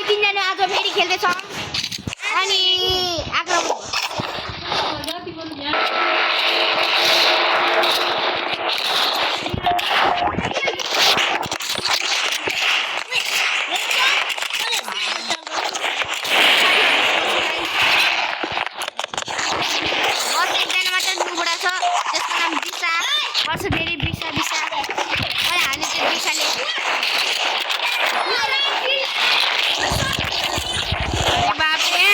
तीनजना आज फेरि खेल्दैछौँ अनि आक्रमण धेरै बिसा बिसा अनि हाल्ने त्यो बिसाले बापरे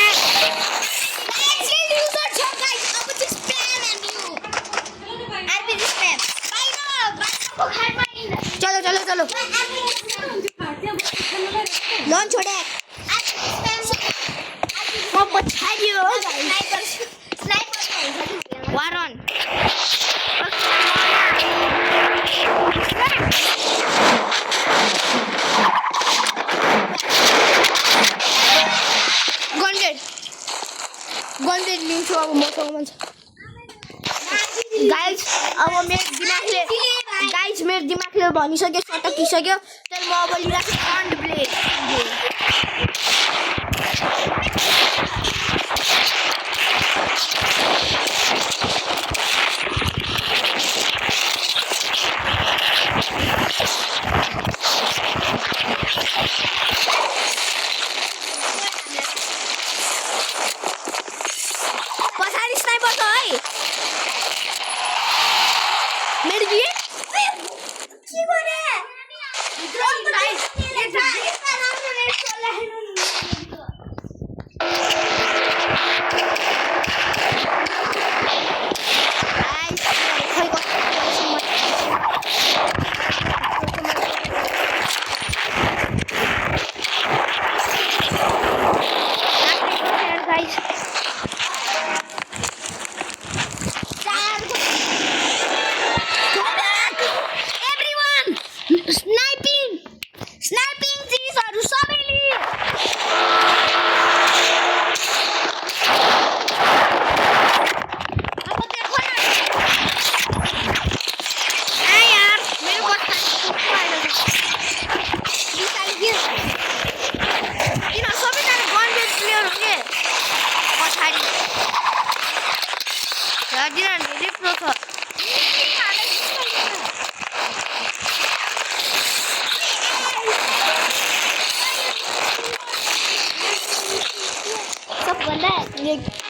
चलो चलो चलो लोन छोड़े वारन गन्डेड लिन्छु अब मसँग मन छ गाइस अब मेरो दिमागले भनिसक्यो सटकिसक्यो तर म अब लिइराख्छु फ्रन्ट ब्लेड पछाडि स्नाइपर छ है मेरो दिए के गरे सबभन्दा